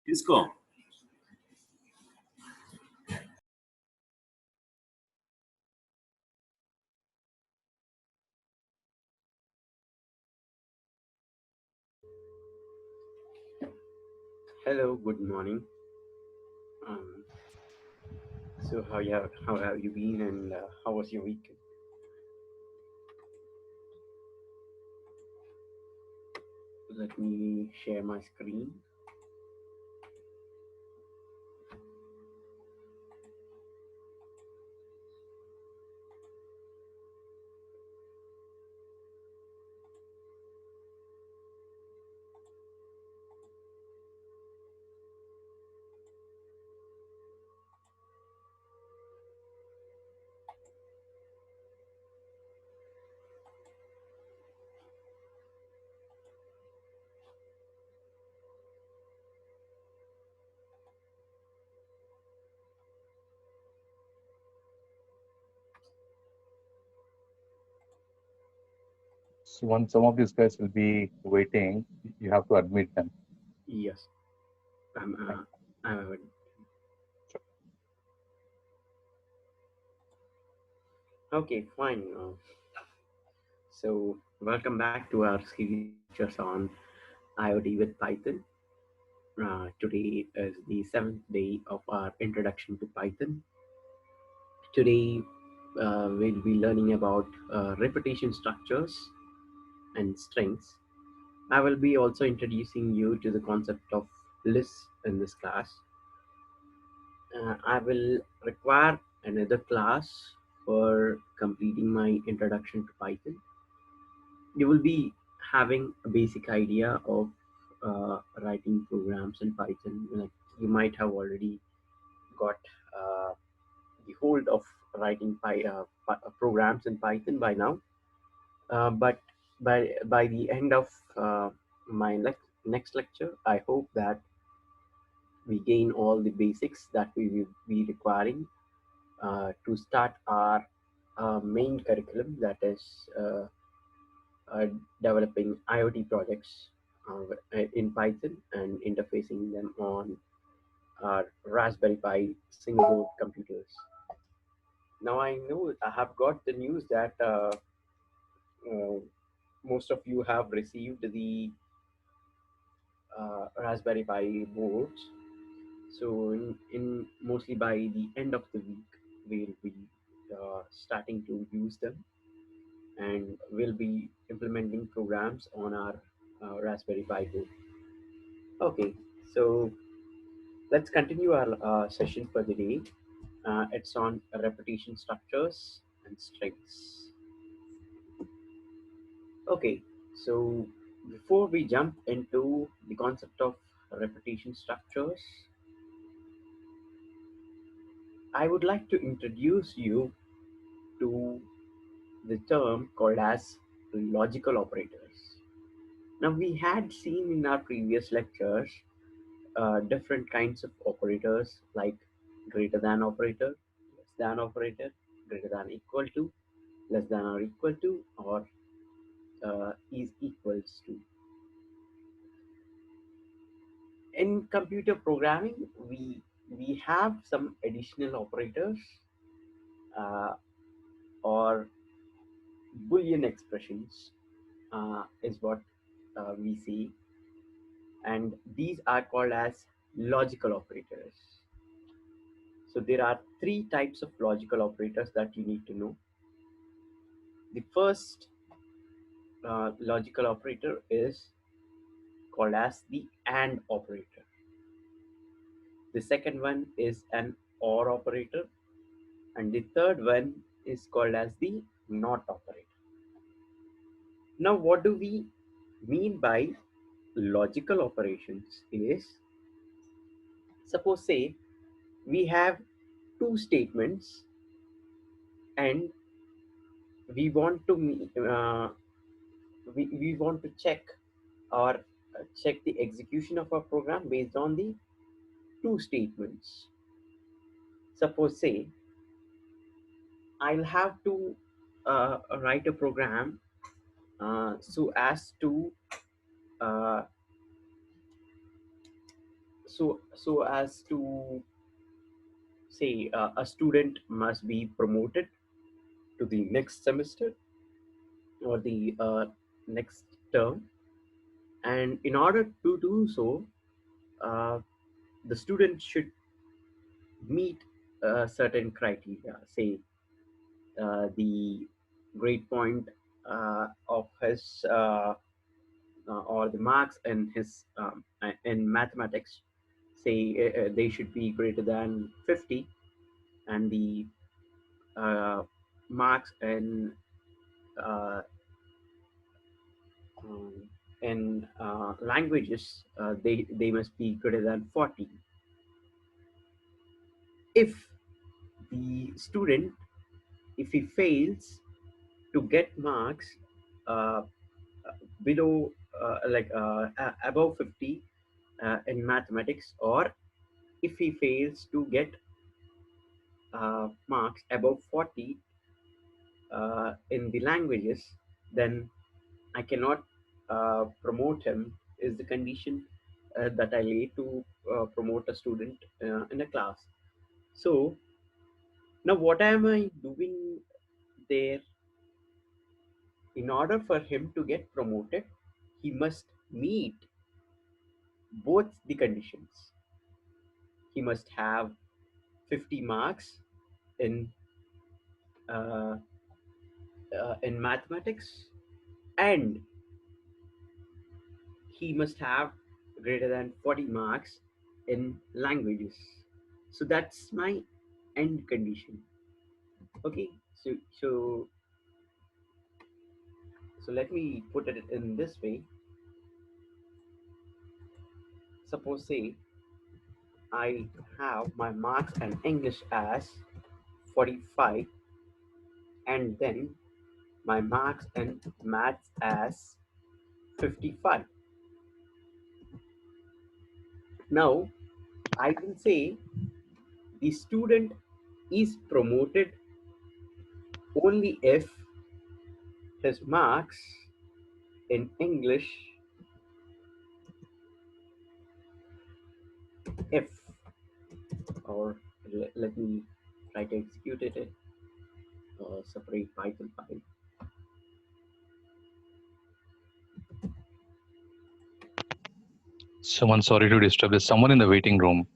इसको Hello, good morning. Um, so how have you been, and how was your weekend? Let me share my screen. So once some of these guys will be waiting, you have to admit them. Yes, I'm. Thank I'm you. okay, fine. So welcome back to our series lectures on IoT with Python. Today is the seventh day of our introduction to Python. Today we'll be learning about repetition structures and strings. I will be also introducing you to the concept of lists in this class. I will require another class for completing my introduction to Python. You will be having a basic idea of writing programs in Python. Like you might have already got uh, the hold of writing programs in Python by now. But by the end of my next lecture, I hope that we gain all the basics that we will be requiring to start our main curriculum, that is uh, developing IoT projects in Python and interfacing them on our Raspberry Pi single board computers. Now I know I have got the news that uh, most of you have received the Raspberry Pi boards. So in mostly by the end of the week, we'll be starting to use them, and we'll be implementing programs on our Raspberry Pi board. Okay, so let's continue our session for the day. It's on repetition structures and strings. Okay, so before we jump into the concept of repetition structures, I would like to introduce you to the term called as logical operators. Now, we had seen in our previous lectures different kinds of operators like greater than operator, less than operator, greater than equal to, less than or equal to, or is equals to. In computer programming, we have some additional operators uh, or Boolean expressions is what we see, and these are called as logical operators. So there are three types of logical operators that you need to know. The first logical operator is called as the AND operator. The second one is an OR operator, and the third one is called as the NOT operator. Now, what do we mean by logical operations? Is suppose say we have two statements and we want to we want to check or check the execution of our program based on the two statements. Suppose say I'll have to write a program so as to uh, so as to say a student must be promoted to the next semester or the next term, and in order to do so, uh, the student should meet certain criteria, say the grade point of his or the marks in his in mathematics, say they should be greater than 50, and the marks uh, um, in languages, they must be greater than 40. If the student, if he fails to get marks uh, below above 50 in mathematics, or if he fails to get marks above 40 in the languages, then I cannot promote him, is the condition that I lay to promote a student in a class. So now what am I doing there? In order for him to get promoted, he must meet both the conditions. He must have 50 marks in uh, in mathematics, and he must have greater than 40 marks in languages. So that's my end condition. Okay, so let me put it in this way. Suppose say I have my marks and English as 45, and then my marks and maths as 55. Now I will say the student is promoted only if his marks in English, if, or let me try to execute it, separate Python file. Someone, sorry to disturb. There's someone in the waiting room.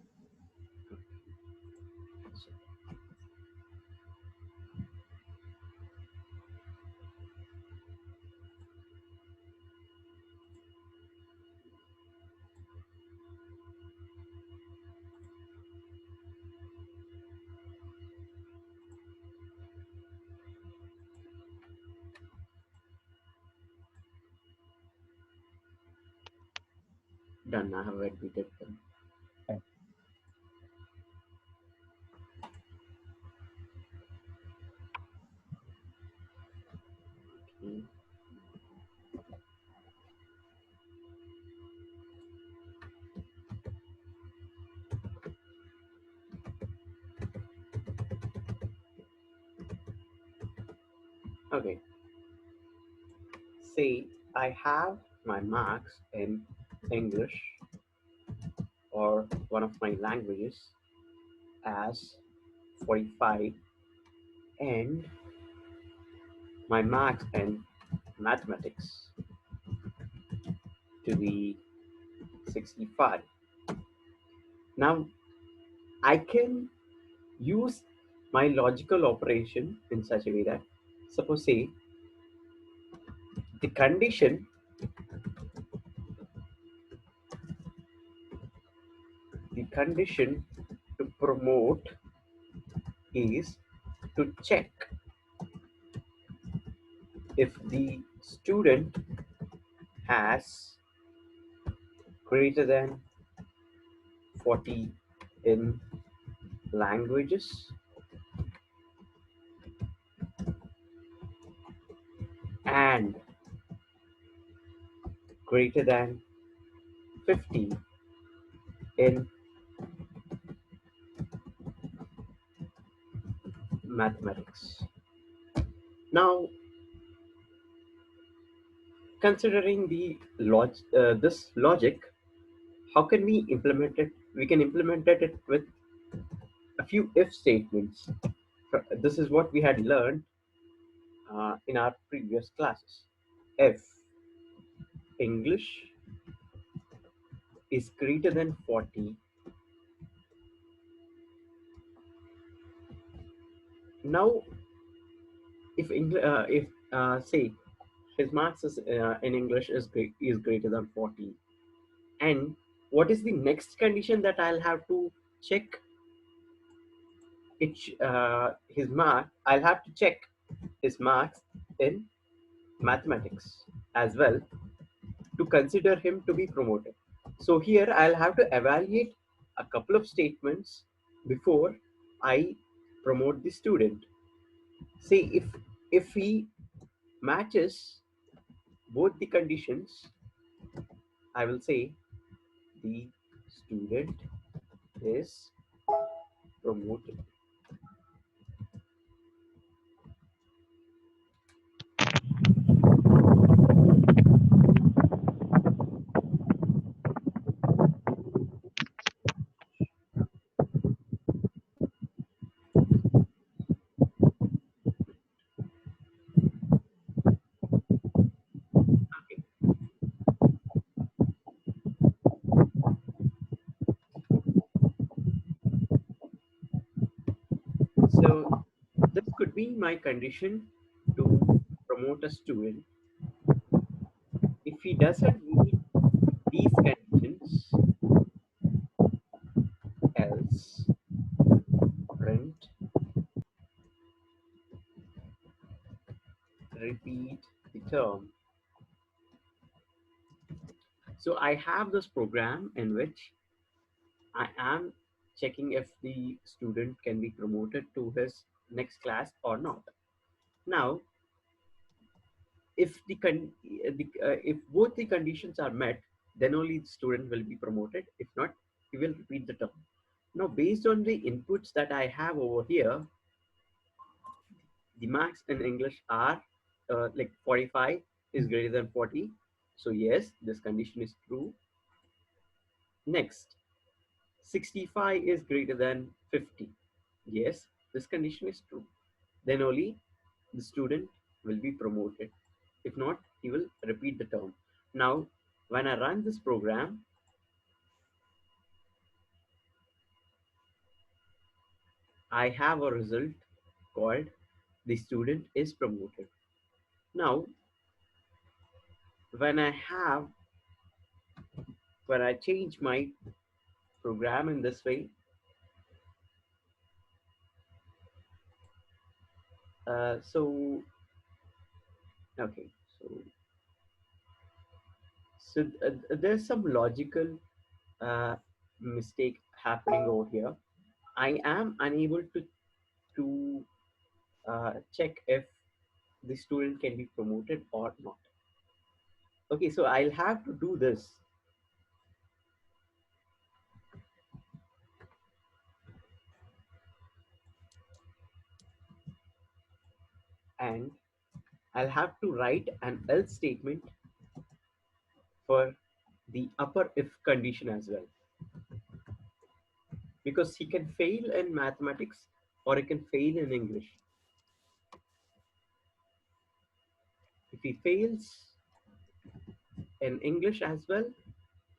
Done, I have admitted them. Okay. Okay. Okay. Say I have my marks in English or one of my languages as 45, and my marks in mathematics to be 65. Now I can use my logical operation in such a way that, suppose say the condition to promote is to check if the student has greater than 40 in languages and greater than 50 in mathematics. Now, considering this logic, how can we implement it we can implement it with a few if statements. This is what we had learned in our previous classes. If English is greater than 40, now if say his marks in English is greater than 40, and what is the next condition that I'll have to check his mark? I'll have to check his marks in mathematics as well to consider him to be promoted. So here I'll have to evaluate a couple of statements before I promote the student. Say if he matches both the conditions, I will say the student is promoted. Okay. So this could be my condition to promote a student. If he doesn't meet these conditions, else print repeat the term. So I have this program in which I am checking if the student can be promoted to his next class or not. Now, if if both the conditions are met, then only the student will be promoted. If not, he will repeat the term. Now, based on the inputs that I have over here, the marks in English are like 45 is greater than 40. So yes, this condition is true. Next, 65 is greater than 50. Yes, this condition is true. Then only the student will be promoted. If not, he will repeat the term. Now, when I run this program, I have a result called the student is promoted. Now, when I have, when I change my program in this way, so, okay, so, there's some logical uh, mistake happening over here. I am unable to check if the student can be promoted or not. Okay, so I'll have to do this, and I'll have to write an else statement for the upper if condition as well, because he can fail in mathematics or he can fail in English. If he fails in English as well,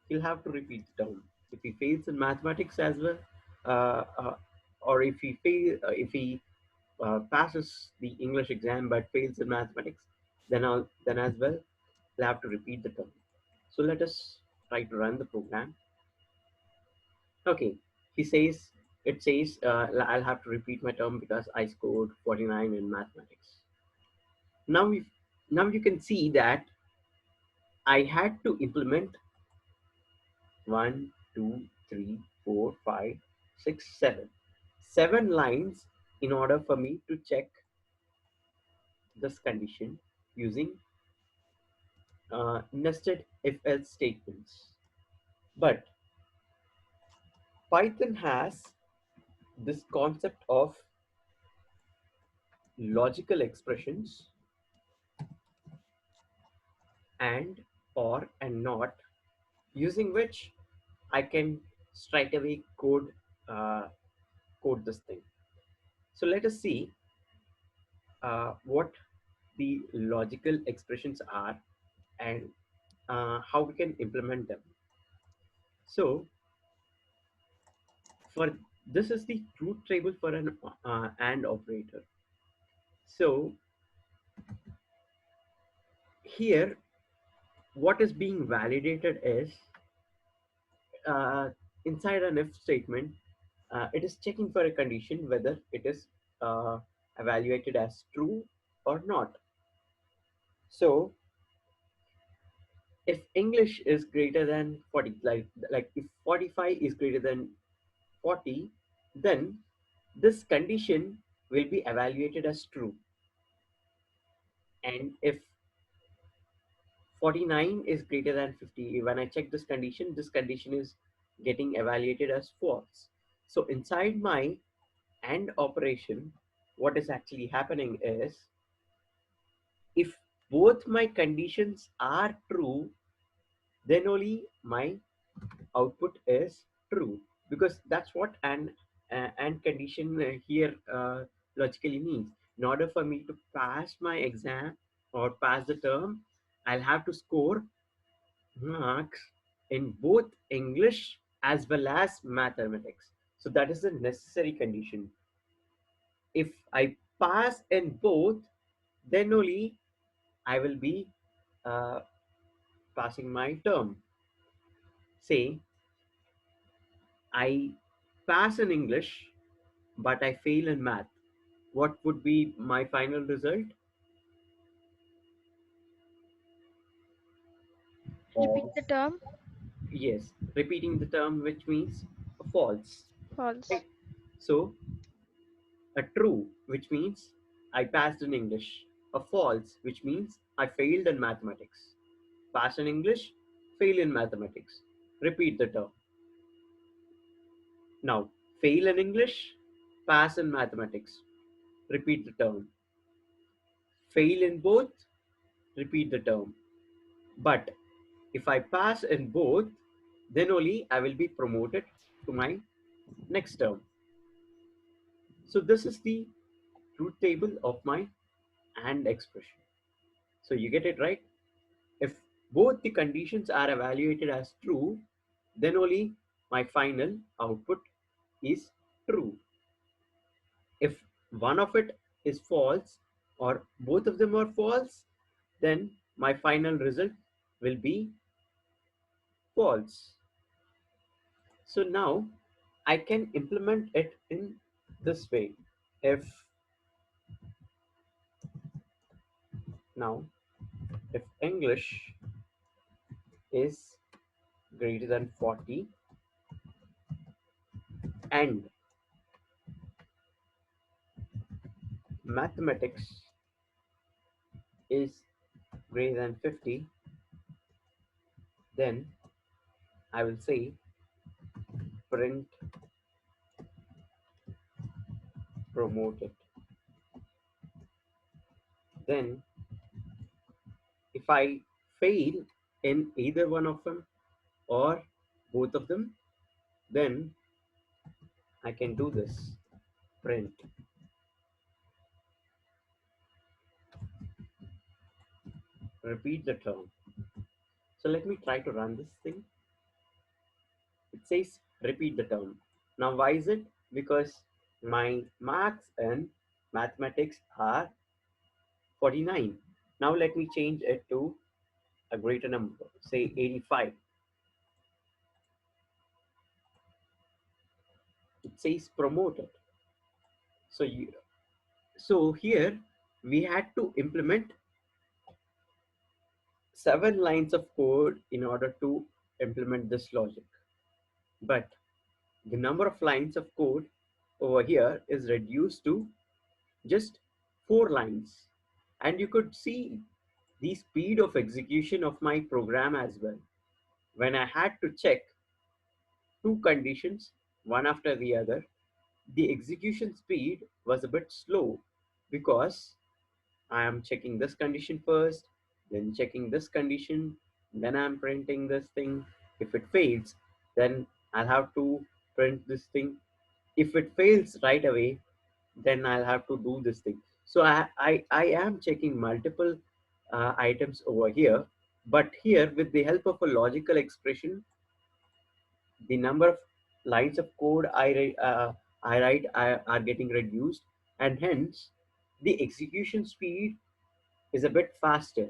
he'll have to repeat the term. If he fails in mathematics as well, uh, uh, or if he passes the English exam but fails in mathematics, then as well he'll have to repeat the term. So let us try to run the program. Okay, he says it says I'll have to repeat my term because I scored 49 in mathematics. Now if now you can see that I had to implement 1, 2, 3, 4, 5, 6, 7 lines in order for me to check this condition using nested if else statements. But Python has this concept of logical expressions and or and not, using which I can straight away code this thing. So let us see what the logical expressions are and how we can implement them. So for this is the truth table for an AND operator. So here what is being validated is uh, inside an if statement, it is checking for a condition whether it is uh, evaluated as true or not. So if English is greater than 40, like if 45 is greater than 40, then this condition will be evaluated as true. And if 49 is greater than 50, when I check this condition is getting evaluated as false. So inside my AND operation, what is actually happening is if both my conditions are true, then only my output is true, because that's what an and condition here logically means. In order for me to pass my exam or pass the term, I'll have to score marks in both English as well as mathematics. So that is a necessary condition. If I pass in both, then only I will be uh, passing my term. Say I pass in English, but I fail in math. What would be my final result? Uh, Repeat the term. Yes, repeating the term, which means false. False. Right? So a true, which means I passed in English. A false, which means I failed in mathematics. Pass in English, fail in mathematics. Repeat the term. Now, fail in English, pass in mathematics. Repeat the term. Fail in both, repeat the term. But if I pass in both, then only I will be promoted to my next term. So this is the truth table of my AND expression. So you get it right? If both the conditions are evaluated as true, then only my final output is true. If one of it is false or both of them are false, then my final result will be false. So now I can implement it in this way. If now, if English is greater than 40 and mathematics is greater than 50, then I will say print promoted. Then if I fail in either one of them or both of them, then I can do this print, repeat the term. So let me try to run this thing. It says repeat the term. Now why is it? Because my marks and mathematics are 49. Now let me change it to a greater number, say 85. It says promoted. So so here we had to implement 7 lines of code in order to implement this logic. But the number of lines of code over here is reduced to just 4 lines. And you could see the speed of execution of my program as well. When I had to check two conditions, one after the other, the execution speed was a bit slow because I am checking this condition first, then checking this condition, then I'm printing this thing. If it fails, then I'll have to print this thing. If it fails right away, then I'll have to do this thing. So I am checking multiple items over here, but here with the help of a logical expression, the number of lines of code I write are getting reduced, and hence the execution speed is a bit faster.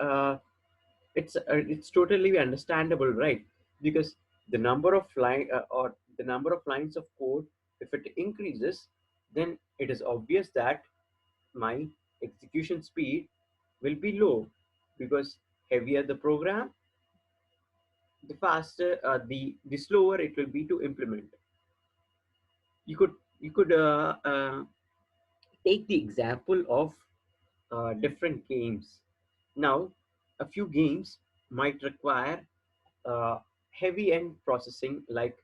Uh, it's totally understandable, right? Because the number of line or the number of lines of code, if it increases, then it is obvious that my execution speed will be low, because heavier the program, the faster the slower it will be to implement. You could take the example of different games. Now, a few games might require uh, heavy end processing, like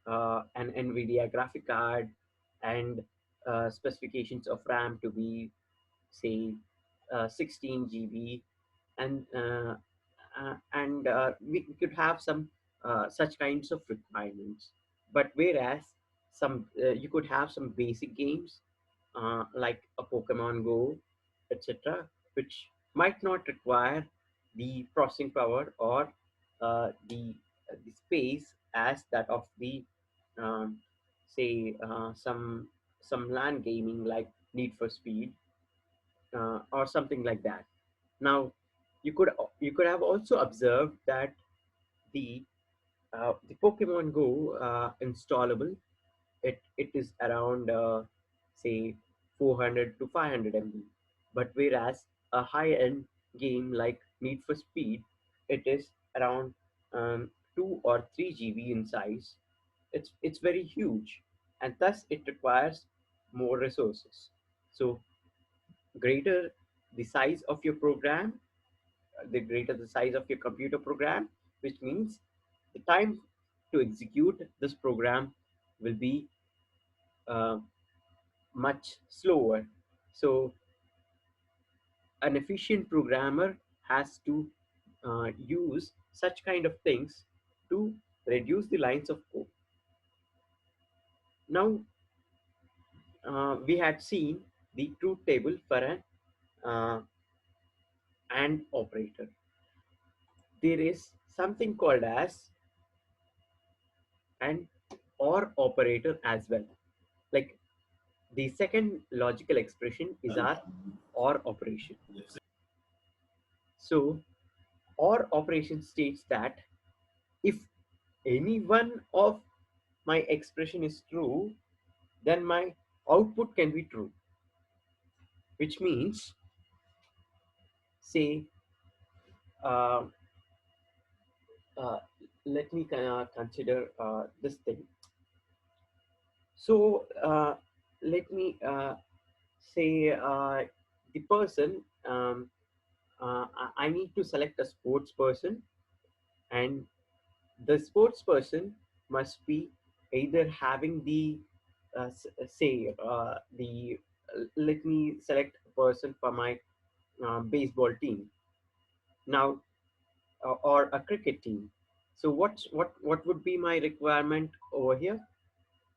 an NVIDIA graphic card, and specifications of RAM to be, say, 16 GB, and we could have some such kinds of requirements. But whereas you could have some basic games like a Pokemon Go, etc., which might not require the processing power or the space as that of the um, say some LAN gaming like Need for Speed or something like that. Now, you could have also observed that the the Pokemon Go installable, it is around say 400 to 500 MB, but whereas a high end game like Need for Speed, it is around 2 or 3 GB in size. It's very huge, and thus it requires more resources. So greater the size of your program, the greater the size of your computer program, which means the time to execute this program will be uh, much slower. So an efficient programmer has to use such kind of things to reduce the lines of code. Now, we had seen the truth table for an AND operator. There is something called as an OR operator as well. Like, the second logical expression is our OR operation. So OR operation states that if any one of my expression is true, then my output can be true, which means, say, uh, uh, let me consider this thing. So let me say the person, I need to select a sports person, and the sports person must be either having the say the let me select a person for my baseball team now, or a cricket team. So what would be my requirement over here?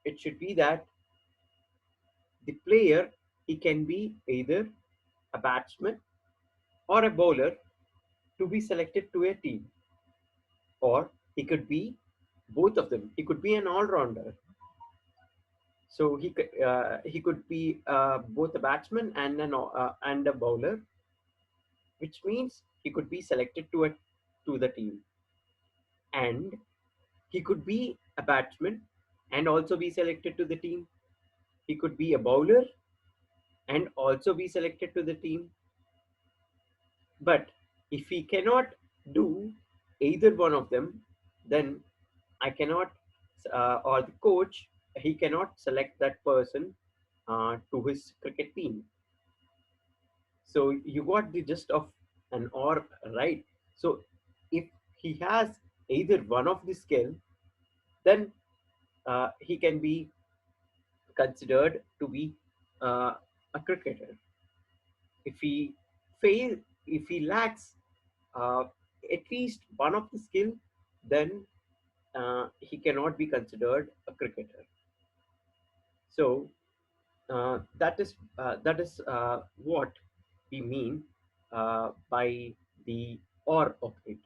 It should be that the player, he can be either a batsman or a bowler to be selected to a team, or he could be both of them. He could be an all-rounder. So he could be both a batsman and a bowler, which means he could be selected to the team, and he could be a batsman and also be selected to the team. He could be a bowler and also be selected to the team. But if he cannot do either one of them, then I cannot, or the coach, he cannot select that person to his cricket team. So you got the gist of an or, right? So if he has either one of the skill, then he can be considered to be a cricketer. If he fail, if he lacks uh, at least one of the skill, then he cannot be considered a cricketer. So that is what we mean by the or operator.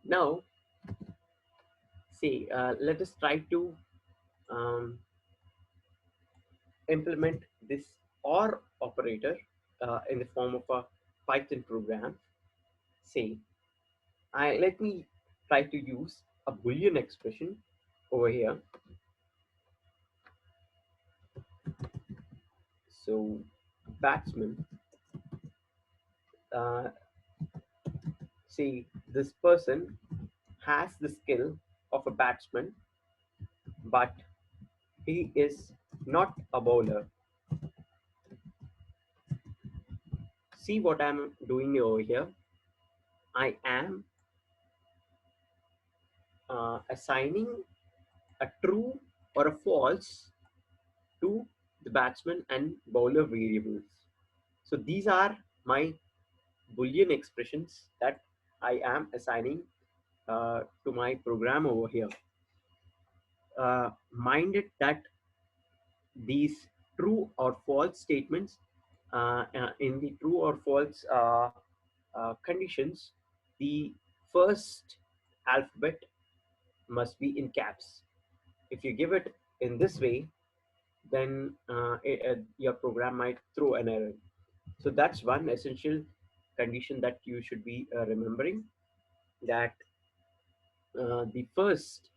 Now, see, let us try to um, implement this or operator in the form of a Python program. Say, let me try to use a Boolean expression over here. So, batsman, uh, say this person has the skill of a batsman, but he is not a bowler. See what I'm doing over here. I am assigning a true or a false to the batsman and bowler variables. So these are my Boolean expressions that I am assigning to my program over here. Mind it that these true or false statements in the true or false conditions, the first alphabet must be in caps. If you give it in this way, then your program might throw an error. So that's one essential condition that you should be remembering, that the first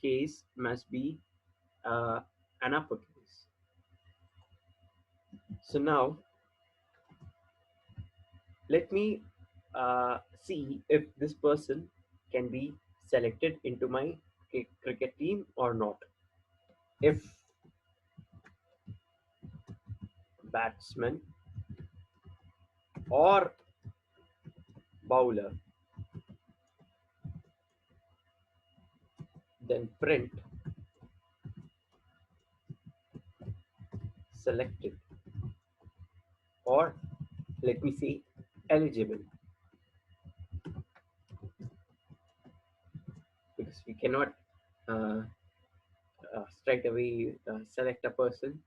case must be uh, an uppercase. So now let me see if this person can be selected into my cricket team or not. If batsman or bowler, then print selected, or let me say eligible, because we cannot uh, straight away select a person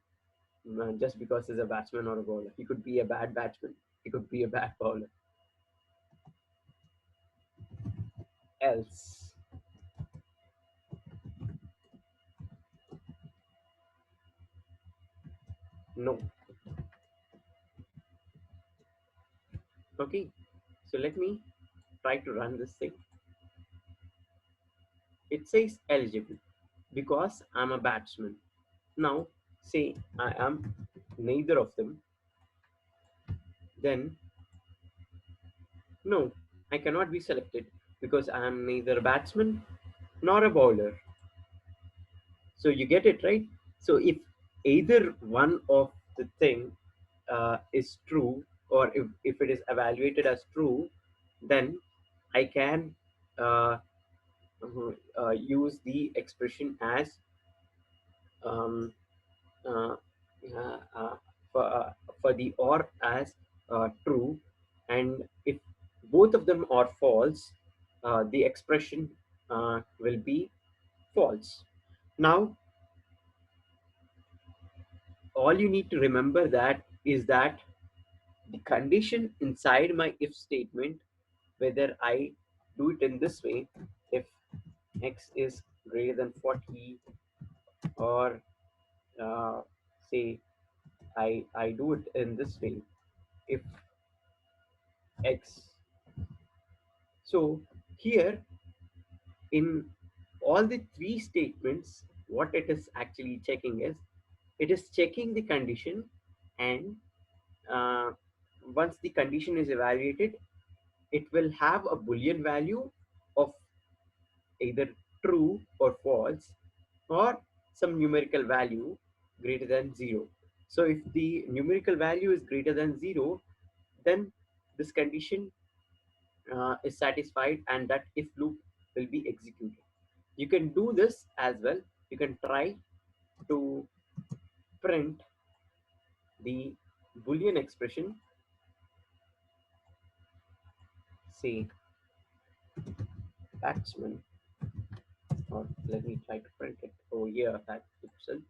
just because he's a batsman or a bowler. He could be a bad batsman, he could be a bad bowler. Else, no. Okay, so let me try to run this thing. It says eligible because I'm a batsman. Now, say I am neither of them, then no, I cannot be selected because I am neither a batsman nor a bowler. So you get it, right? So if either one of the thing is true, or if it is evaluated as true, then I can use the expression as um, uh, uh, uh, for, uh, for the or as true, and if both of them are false, the expression will be false. Now, all you need to remember that is that the condition inside my if statement, whether I do it in this way, if x is greater than 40, or uh, say I do it in this way, if x. So here in all the three statements, what it is actually checking is, it is checking the condition, and uh, once the condition is evaluated, it will have a boolean value of either true or false, or some numerical value greater than 0. So if the numerical value is greater than 0, then this condition is satisfied and that if loop will be executed. You can do this as well. You can try to print the boolean expression, say batsman or let me try to print it over here, that itself.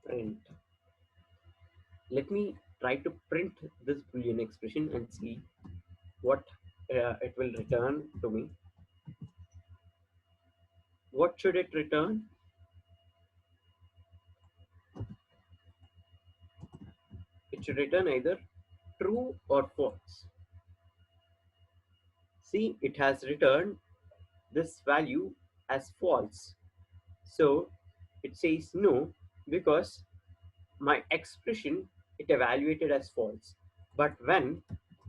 Print. Let me try to print this Boolean expression and see what it will return to me. What should it return? It should return either true or false. See, it has returned this value as false. So it says no because my expression it evaluated as false. But when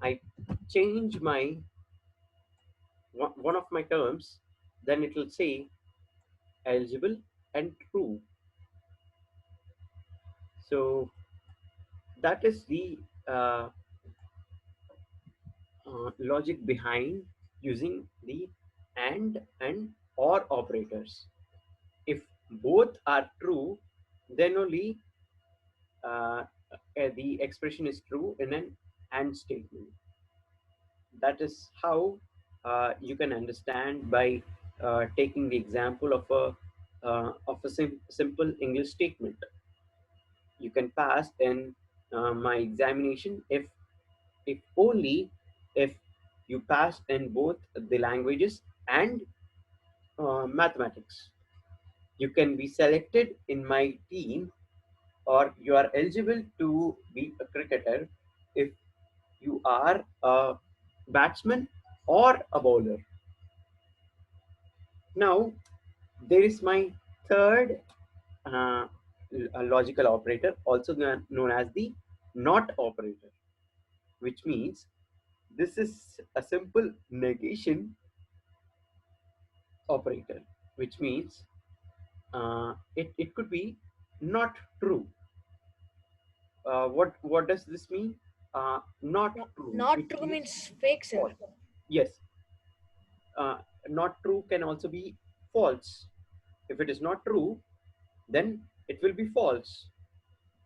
I change my one of my terms, then it will say eligible and true. So that is the logic behind using the and or operators. If both are true, then only the expression is true in an and statement. That is how you can understand by taking the example of a simple English statement. You can pass in my examination if only if you pass in both the languages and mathematics. You can be selected in my team or you are eligible to be a cricketer if you are a batsman or a bowler. Now, there is my third logical operator, also known as the not operator, which means this is a simple negation operator, which means it could be not true. What does this mean? Not true. Not It true means means fake, sir. false. Yes, uh, not true can also be false. If it is not true, then it will be false.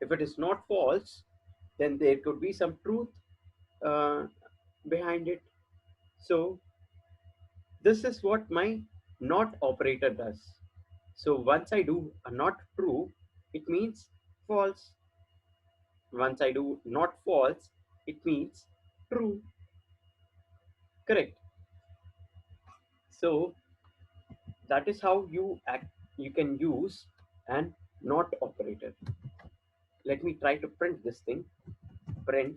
If it is not false, then there could be some truth uh, behind it. So this is what my not operator does. So once I do a not true, it means false. Once I do not false, it means true. Correct. So that is how you can use an not operator. Let me try to print this thing. Print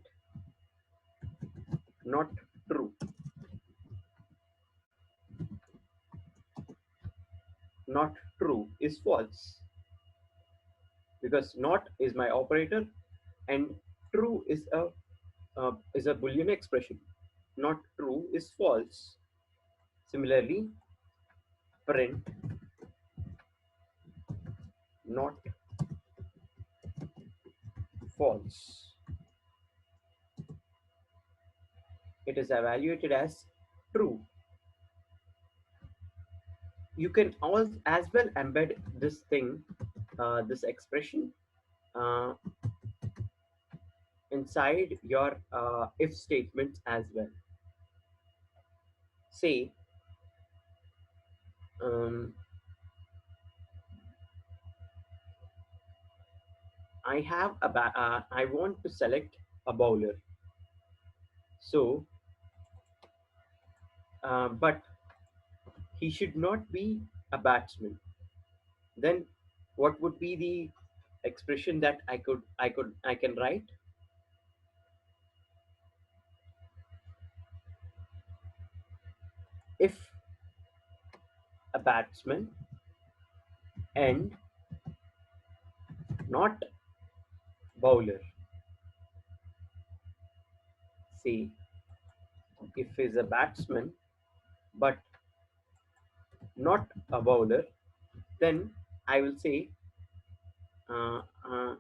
not true. Not true is false because not is my operator and true is a Boolean expression. Not true is false. Similarly, print not false. It is evaluated as true. You can all as well embed this thing, this expression uh, inside your if statements as well. Say, um, I want to select a bowler. So, but he should not be a batsman. Then, what would be the expression that I can write? If a batsman and not bowler. Say, if he's a batsman but not a bowler, then I will say uh, uh,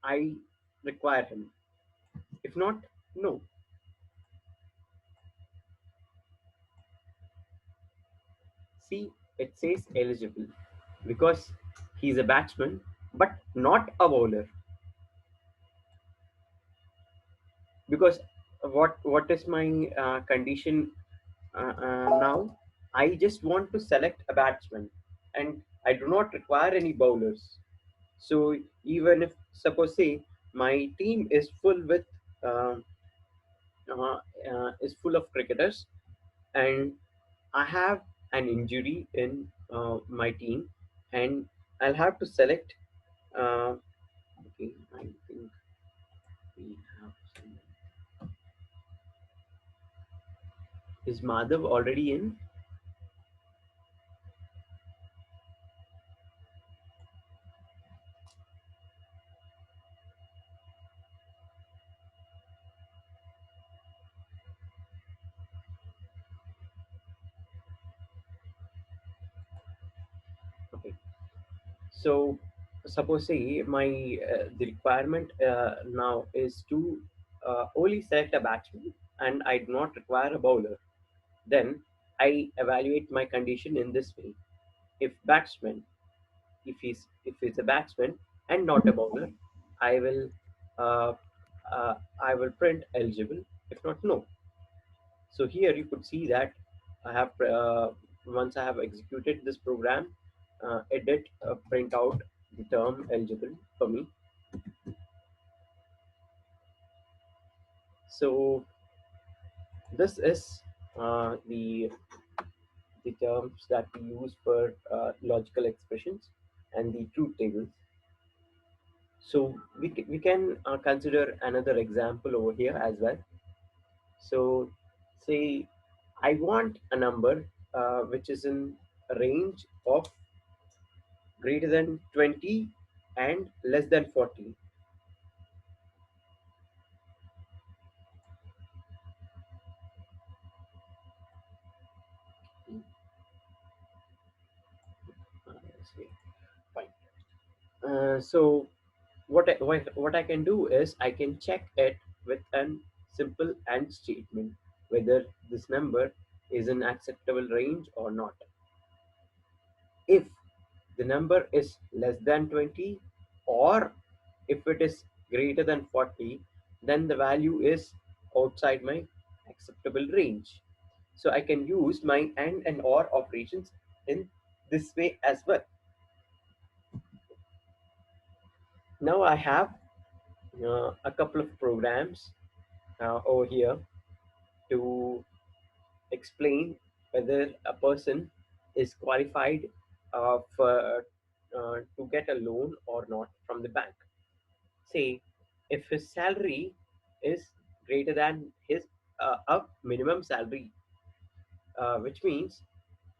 I require him. If not, no. See, it says eligible because he's a batsman but not a bowler. Because what is my condition now? I just want to select a batsman, and I do not require any bowlers. So even if, suppose say, my team is full with um is full of cricketers, and I have an injury in my team, and I'll have to select. Uh, okay, I think we have. Is Madhav already in? Okay. So suppose say my the requirement now is to only select a batsman, and I do not require a bowler. Then I evaluate my condition in this way. If batsman, if he's a batsman and not a bowler, I will uh, I will print eligible. If not, no. So here you could see that I have once I have executed this program, it did print out the term eligible for me. So this is the terms that we use for logical expressions and the truth tables. So we can consider another example over here as well. So say I want a number which is in a range of greater than 20 and less than 40. Say, fine. So what I can do is I can check it with a simple AND statement whether this number is in acceptable range or not. If the number is less than 20, or if it is greater than 40, then the value is outside my acceptable range. So I can use my and or operations in this way as well. Now I have a couple of programs over here to explain whether a person is qualified to get a loan or not from the bank. Say, if his salary is greater than his a minimum salary, which means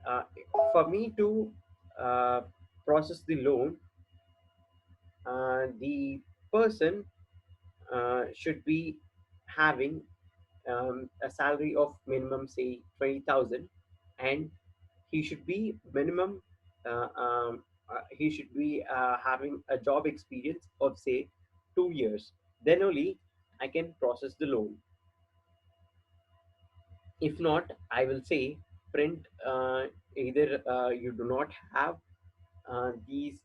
uh, for me to uh, process the loan, the person should be having a salary of minimum say 20,000, and he should be minimum he should be having a job experience of say 2 years. Then only I can process the loan. If not, I will say print either you do not have these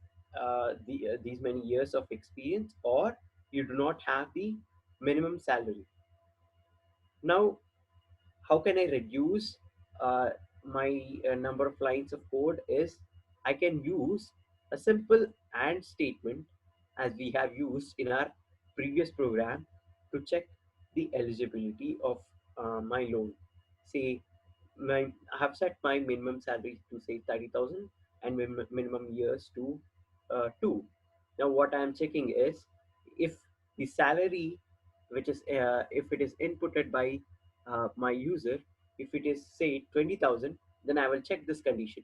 many years of experience, or you do not have the minimum salary. Now how can I reduce uh, my number of lines of code is I can use a simple AND statement as we have used in our previous program to check the eligibility of my loan. Say I have set my minimum salary to say 30,000 and minimum years to 2. Now what I am checking is if the salary which is if it is inputted by my user, if it is say 20,000, then I will check this condition.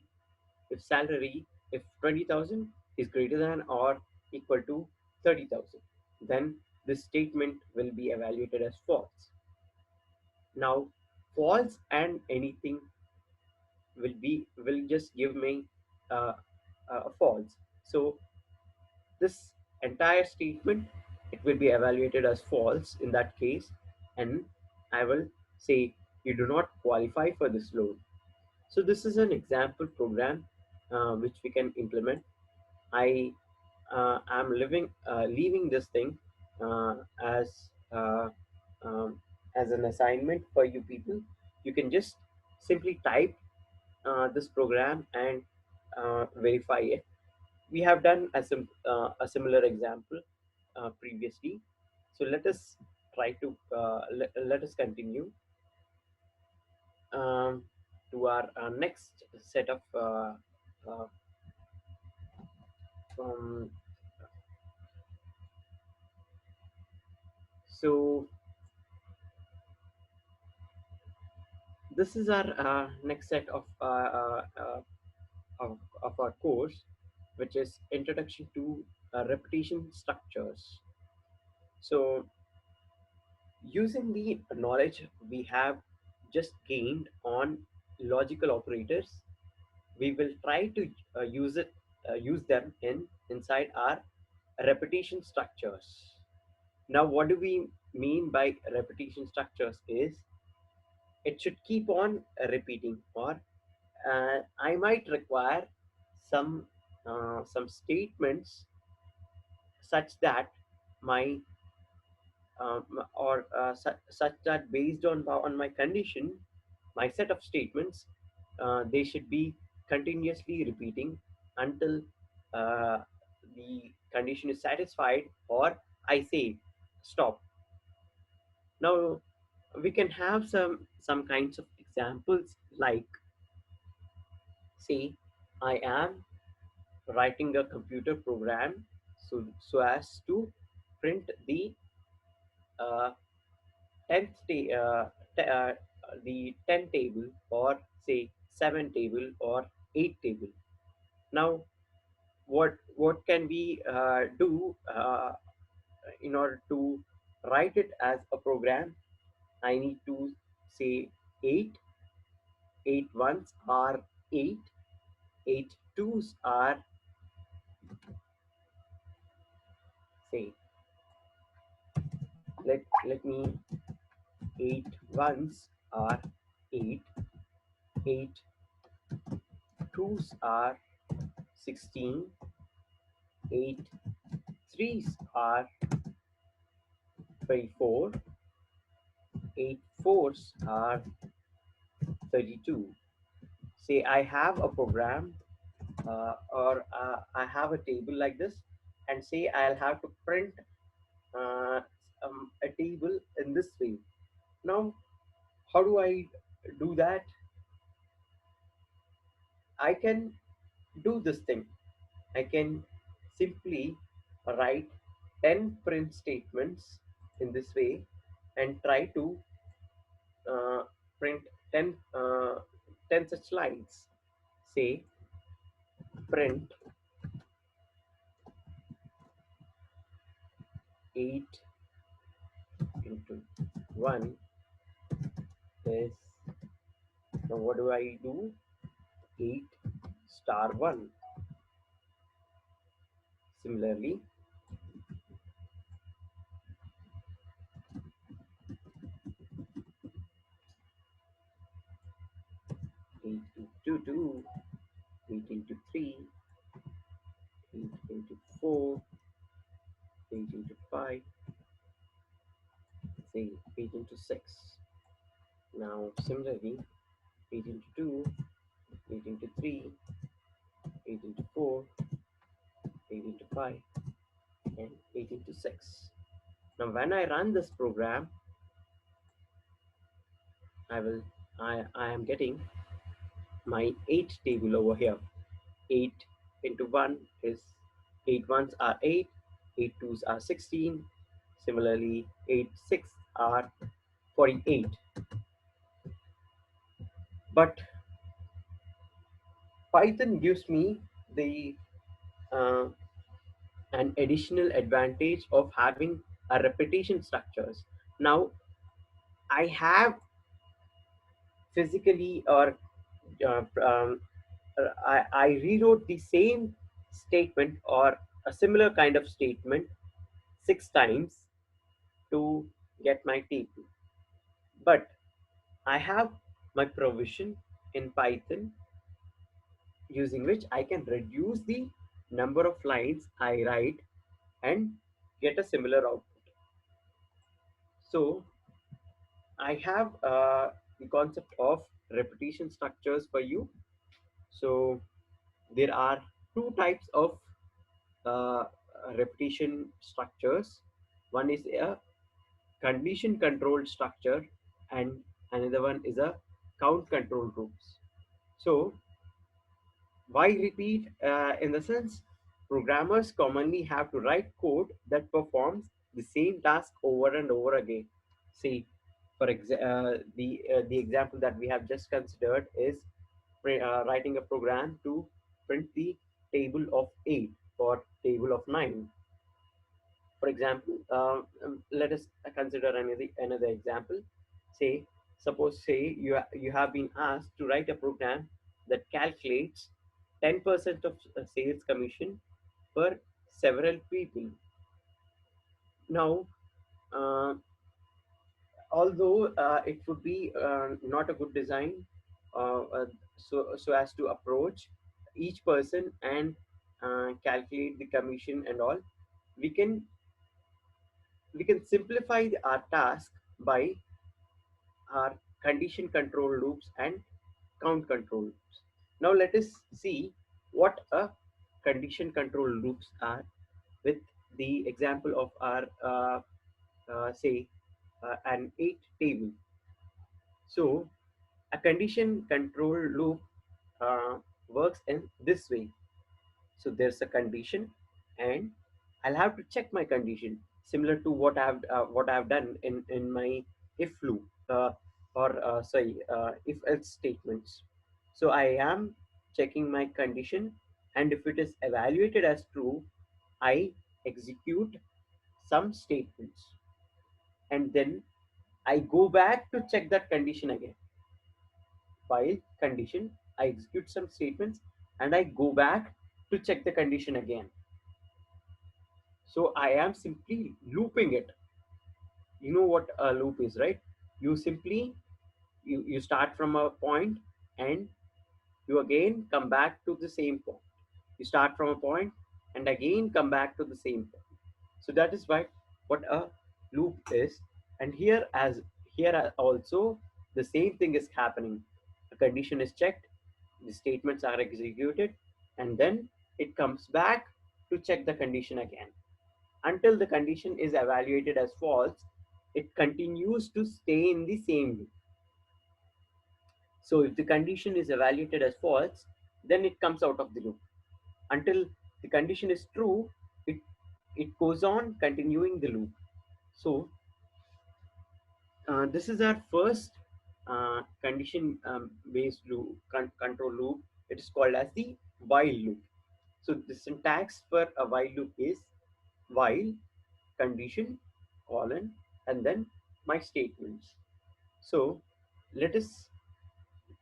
If 20,000 is greater than or equal to 30,000, then this statement will be evaluated as false. Now false and anything will just give me uh, a false. So this entire statement, it will be evaluated as false in that case, and I will say you do not qualify for this loan. So this is an example program which we can implement. I am leaving this thing as as an assignment for you people. You can just simply type this program and verify it. We have done a similar example previously. So let us try to let us continue um, to our next set of uh, um, so this is our next set of our course, which is Introduction to Repetition Structures. So using the knowledge we have just gained on logical operators, we will try to use them inside our repetition structures. Now, what do we mean by repetition structures? Is it should keep on repeating, or I might require some statements such that my or such that based on my condition, my set of statements, they should be continuously repeating until uh, the condition is satisfied, or I say stop. Now we can have some kinds of examples, like say I am writing a computer program so as to print uh, 10th the 10 table, or say 7 table, or 8 table. Now what can we do in order to write it as a program? I need to say 8. 8 ones are 8. 8 twos are, say, let me 8 ones are 8. 8 twos are 16. 8 threes are 24. 8 fours are 32. Say I have a program, or I have a table like this, and say I'll have to print uh, a table in this way. Now, how do I do that? I can do this thing. I can simply write 10 print statements in this way and try to print 10, 10 such lines. Say print 8 into 1 is, now what do I do? 8 star 1. Similarly, 8 into 2, 8 into 3, 8 into 4, 8 into 5, say 8 into 6. Now, similarly, 8 into 2, 8 into 3, 8 into 4, 8 into 5, and 8 into 6. Now, when I run this program, I will I am getting my 8 table over here. 8 into 1 is 8 ones are 8, 8 twos are 16. Similarly, 8 6 are 48. But Python gives me the uh, an additional advantage of having a repetition structures. Now I have physically, or uh, um, I rewrote the same statement or a similar kind of statement 6 times to get my table. But I have my provision in Python, using which I can reduce the number of lines I write and get a similar output. So I have the concept of repetition structures for you. So there are two types of uh, repetition structures. One is a condition controlled structure, and another one is a count control groups. So why repeat? In the sense, programmers commonly have to write code that performs the same task over and over again. See, the example that we have just considered is writing a program to print the table of 8 or table of 9. For example, let us consider another example. Say, suppose you have been asked to write a program that calculates 10% of sales commission per several people. Now, uh, although it would be not a good design, so as to approach each person and calculate the commission and all, we can simplify our task by our condition control loops and count control loops. Now let us see what a condition control loops are with the example of our say an 8 table. So a condition control loop uh, works in this way. So there's a condition, and I'll have to check my condition similar to what I've done in my if loop, or sorry, if else statements. So I am checking my condition, and if it is evaluated as true, I execute some statements, and then I go back to check that condition again. While condition, I execute some statements, and I go back to check the condition again. So I am simply looping it. You know what a loop is, right? You simply you start from a point, and you again come back to the same point. You start from a point and again come back to the same point. So that is what a loop is. And here also the same thing is happening. A condition is checked, the statements are executed, and then it comes back to check the condition again. Until the condition is evaluated as false, it continues to stay in the same loop. So if the condition is evaluated as false, then it comes out of the loop. Until the condition is true, it goes on continuing the loop. So this is our first condition based loop, control loop. It is called as the while loop. So the syntax for a while loop is while condition colon and then my statements. So let us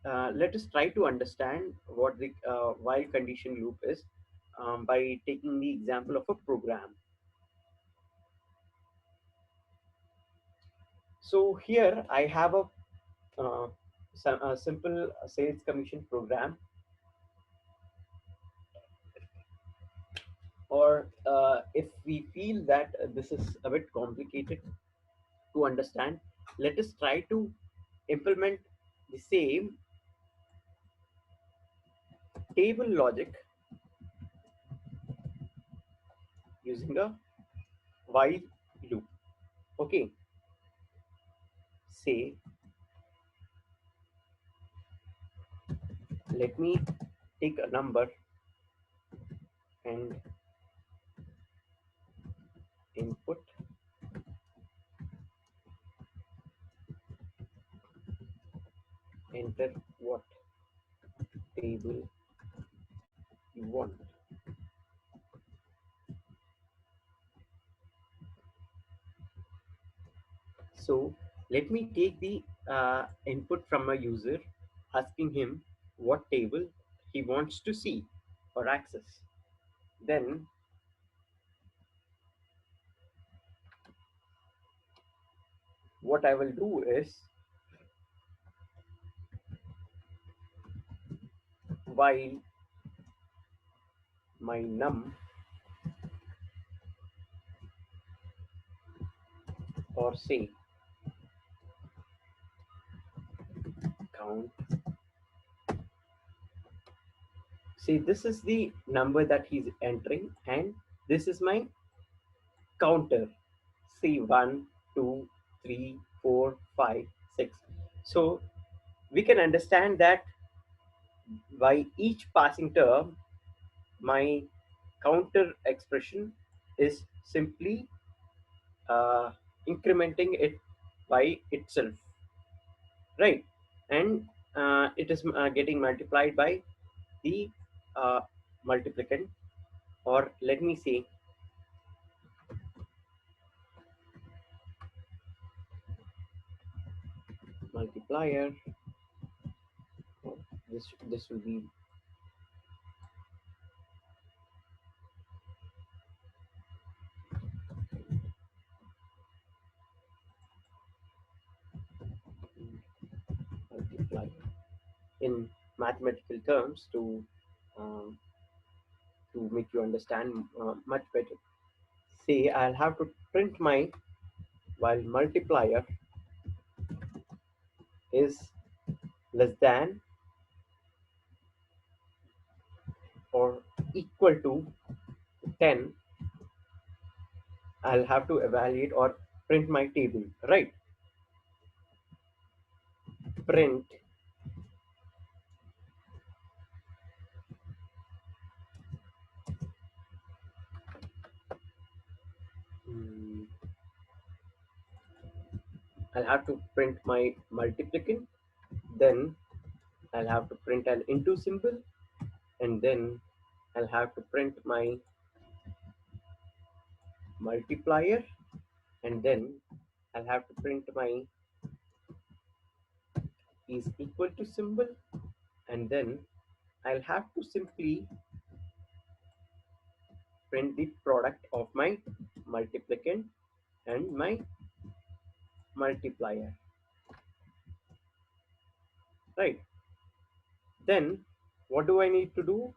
let us try to understand what the while condition loop is by taking the example of a program. So here I have a simple sales commission program, or if we feel that this is a bit complicated to understand, let us try to implement the same table logic using a while loop. Okay, say let me take a number and input, enter what table you want. So let me take the input from a user, asking him what table he wants to see or access. Then what I will do is while my num, or say count. See, this is the number that he's entering, and this is my counter. See, 1, 2, 3, 4, 5, 6. So we can understand that by each passing term, my counter expression is simply uh, incrementing it by itself, right? And it is getting multiplied by the uh, multiplicand, or let me say multiplier. This will be multiplier in mathematical terms um, to make you understand much better. Say I'll have to print my while multiplier is less than or equal to 10, I'll have to evaluate or print my table, right? Print mm, I'll have to print my multiplicand, then I'll have to print an into symbol, and then I'll have to print my multiplier, and then I'll have to print my is equal to symbol, and then I'll have to simply print the product of my multiplicand and my multiplier, right? Then what do I need to do?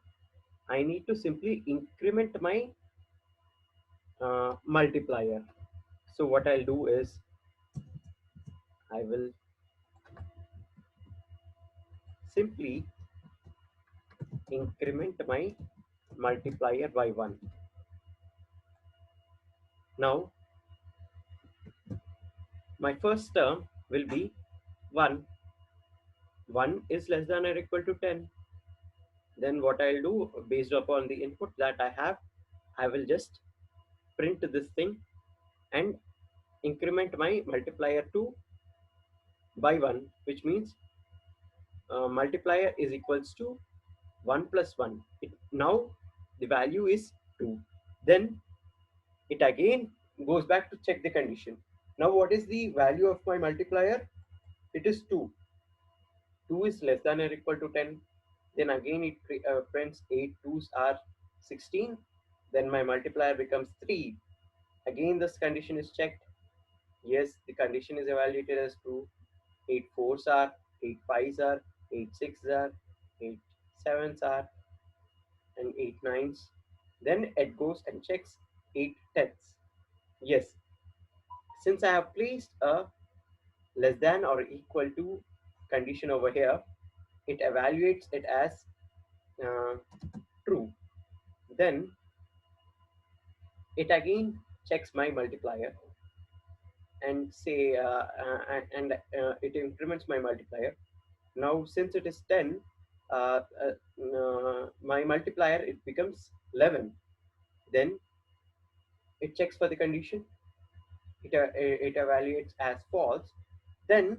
I need to simply increment my multiplier. So what I'll do is I will simply increment my multiplier by 1. Now my first term will be 1. 1 is less than or equal to 10. Then what I'll do based upon the input that I have, I will just print this thing and increment my multiplier to by 1, which means multiplier is equals to 1 plus 1. Now the value is 2. Then it again goes back to check the condition. Now what is the value of my multiplier? It is 2. 2 is less than or equal to 10. Then again it prints 8 2s are 16. Then my multiplier becomes 3. Again this condition is checked. Yes, the condition is evaluated as true. 8 4s are, 8 5s are, 8 6s are, 8 7s are, and 8 9s. Then it goes and checks 8 10s. Yes, since I have placed a less than or equal to condition over here, it evaluates it as uh, true. Then it again checks my multiplier and say it increments my multiplier. Now since it is 10, my multiplier it becomes 11. Then it checks for the condition. It evaluates as false. Then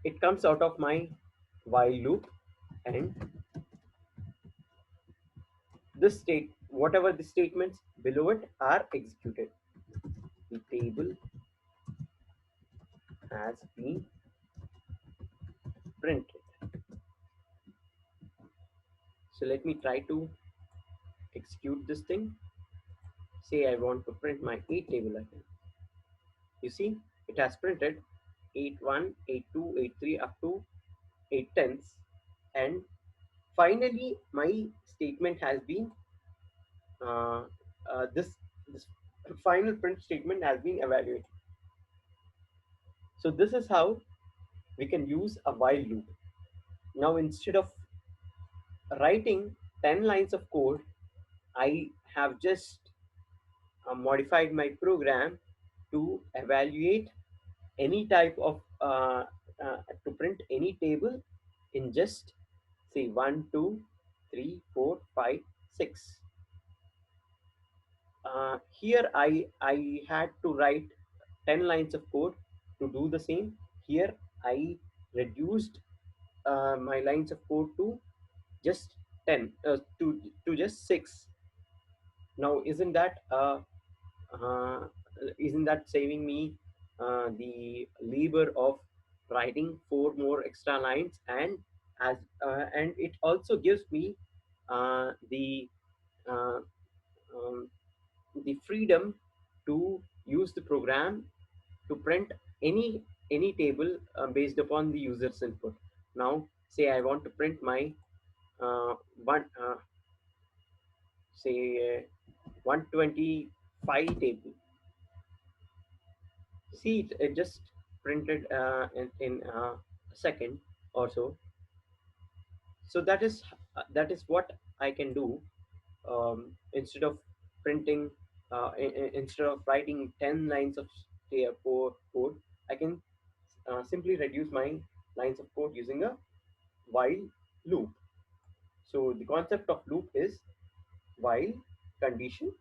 it comes out of my while loop, and this state whatever the statements below it are executed. The table has been printed. So let me try to execute this thing. Say I want to print my 8 table again. You see, it has printed 8 1, 8 2, 8 3 up to 8 tenths, and finally my statement has been uh, this final print statement has been evaluated. So this is how we can use a while loop. Now, instead of writing 10 lines of code, I have just modified my program to evaluate any type of to print any table in just say 1, 2, 3, 4, 5, 6. Here I had to write 10 lines of code to do the same. Here I reduced my lines of code to just 10 to just 6. Now uh, isn't that saving me the labor of writing four more extra lines, and it also gives me the uh, um, the freedom to use the program to print any table based upon the user's input. Now, say I want to print my one say 125 table. See, it just printed in a second or so. So that is what I can do. Instead of printing instead of writing 10 lines of code, I can simply reduce my lines of code using a while loop. So the concept of loop is while condition.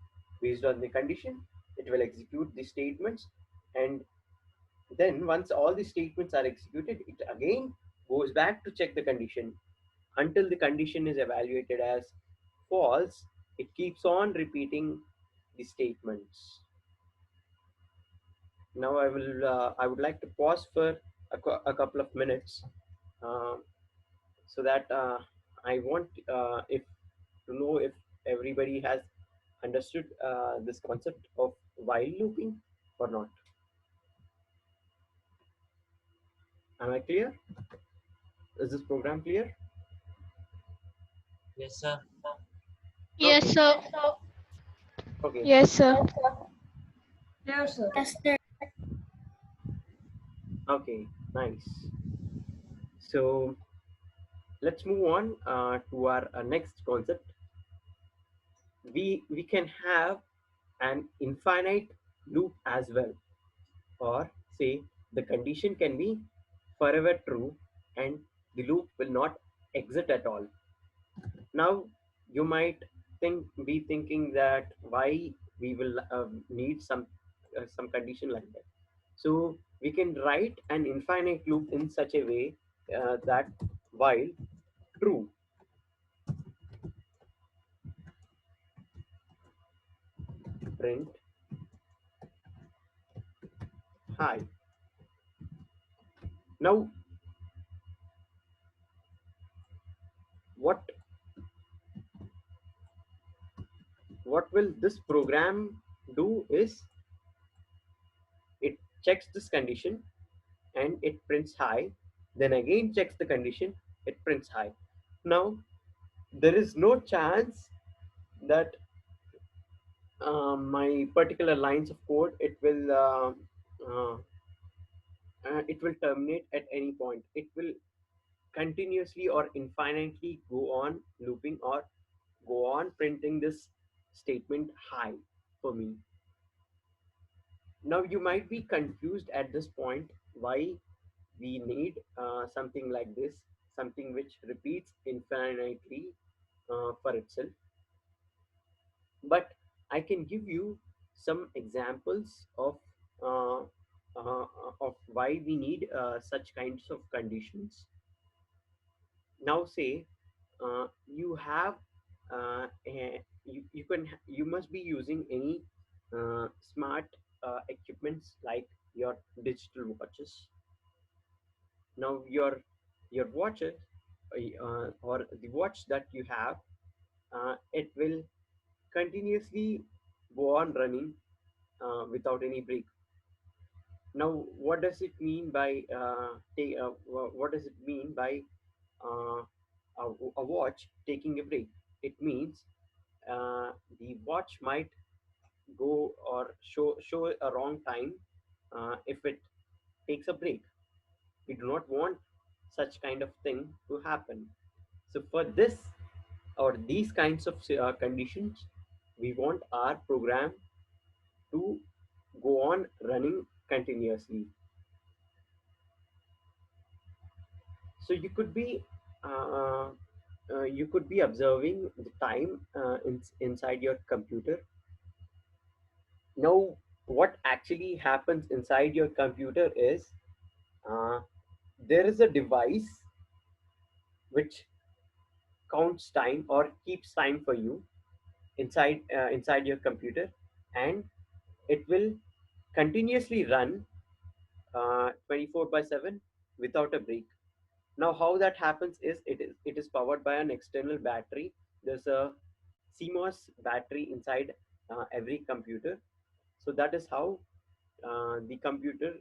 Based on the condition, it will execute the statements, and then once all the statements are executed, it again goes back to check the condition. Until the condition is evaluated as false, it keeps on repeating the statements. Now I would like to pause for a couple of minutes, uh, so that I want if to know if everybody has understood this concept of while looping or not. Am I clear? Is this program clear? Yes, sir. Yes, Okay. sir. Okay. Yes, sir. Yes, sir. Okay. Nice. So let's move on to our next concept. We can have an infinite loop as well, or say the condition can be forever true and the loop will not exit at all. Now you might be thinking that why we will need some condition like that. So we can write an infinite loop in such a way that while true, print hi. Now what what will this program do is it checks this condition and it prints high, then again checks the condition, it prints high. Now there is no chance that my particular lines of code uh, it will terminate at any point. It will continuously or infinitely go on looping or go on printing this statement high for me. Now you might be confused at this point why we need something like this, something which repeats infinitely for itself. But I can give you some examples uh, of why we need such kinds of conditions. Now, say you have you must be using any smart equipments like your digital watches. Now, your watches or the watch that you have, it will continuously go on running without any break. Now, what does it mean by what does it mean by uh, a watch taking a break? It means the watch might go or show a wrong time if it takes a break. We do not want such kind of thing to happen. So for this or these kinds of conditions, we want our program to go on running continuously. So uh, you could be observing the time inside your computer. Now, what actually happens inside your computer is uh, there is a device which counts time or keeps time for you inside your computer, and it will continuously run 24 by 7 without a break. Now how that happens is it is powered by an external battery. There's a CMOS battery inside every computer. So that is how the computer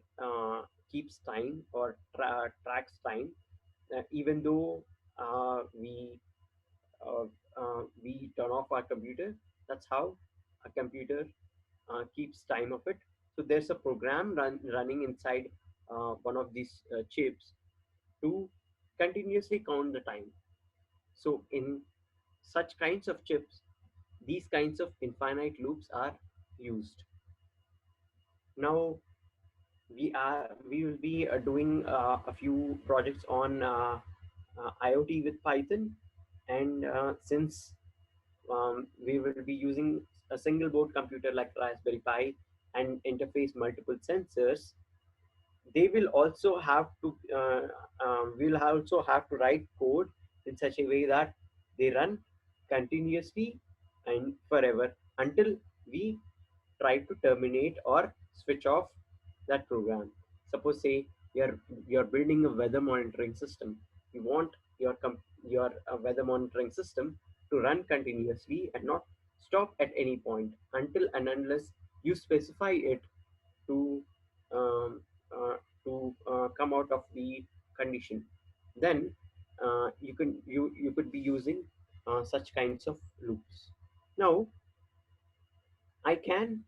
keeps time or tracks time, even though uh, we turn off our computer. That's how a computer keeps time of it. So there's a program running inside one of these chips to continuously count the time. So in such kinds of chips, these kinds of infinite loops are used. Now we will be doing a few projects on IoT with Python, and since we will be using a single board computer like Raspberry Pi and interface multiple sensors, they will also have to will also have to write code in such a way that they run continuously and forever until we try to terminate or switch off that program. Suppose say you're building a weather monitoring system. You want your weather monitoring system to run continuously and not stop at any point until and unless you specify it to um, come out of the condition. Then you could be using such kinds of loops. Now I can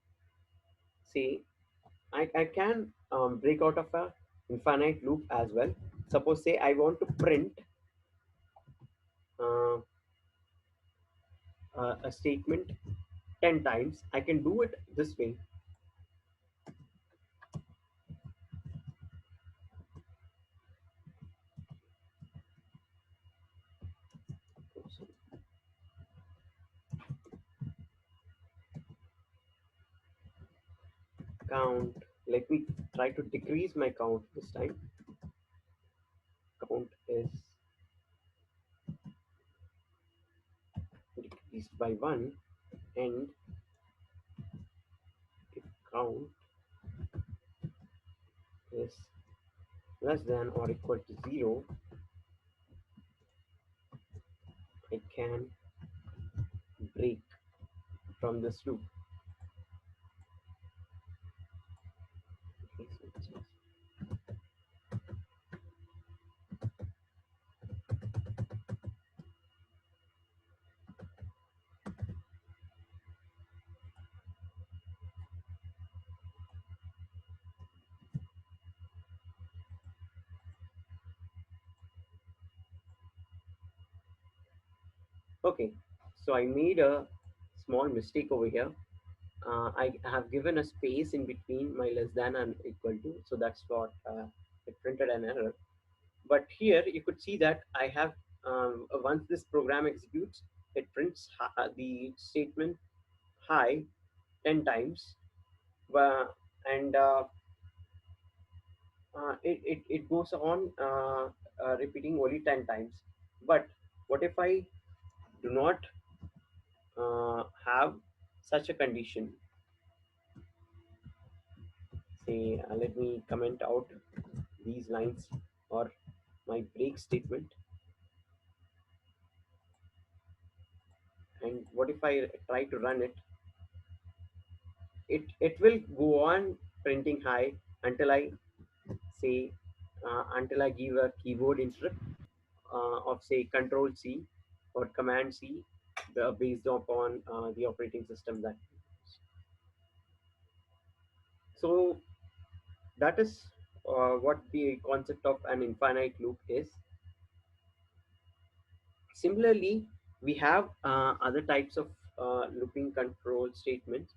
say I can break out of a infinite loop as well. Suppose say I want to print uh, a statement 10 times. I can do it this way. Count. Let me try to decrease my count this time. Count is decreased by 1, and if count is less than or equal to 0, I can break from this loop. Okay, so it says okay, so I made a small mistake over here. I have given a space in between my less than and equal to, so that's what it printed an error. But here you could see that I have once this program executes, it prints the statement hi 10 times, and it goes on repeating only 10 times. But what if I do not have such a condition? Say let me comment out these lines or my break statement, and what if I try to run it? It will go on printing high until I say until I give a keyboard interrupt of say Control C or Command C based upon the operating system that we use. So that is what the concept of an infinite loop is. Similarly, we have other types of looping control statements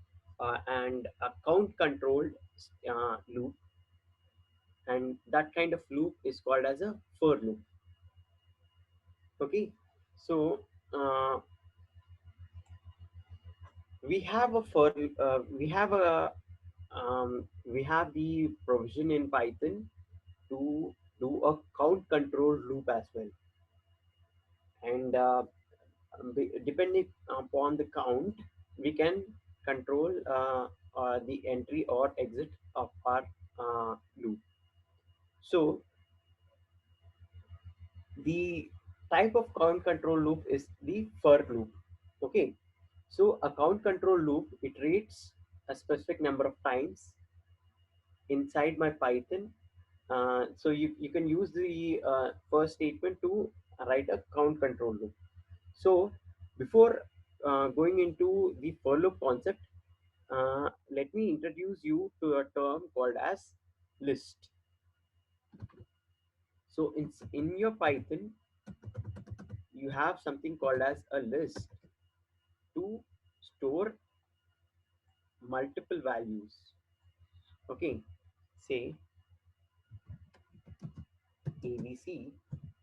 and a count controlled loop, and that kind of loop is called as a for loop. Okay, so we have a for we have the provision in Python to do a count control loop as well, and depending upon the count, we can control the entry or exit of our loop. So the type of count control loop is the for loop. Okay, so a count control loop iterates a specific number of times inside my Python. So you can use the first statement to write a count control loop. So before going into the for loop concept, let me introduce you to a term called as list. So in your Python, you have something called as a list to store multiple values. Okay, say ABC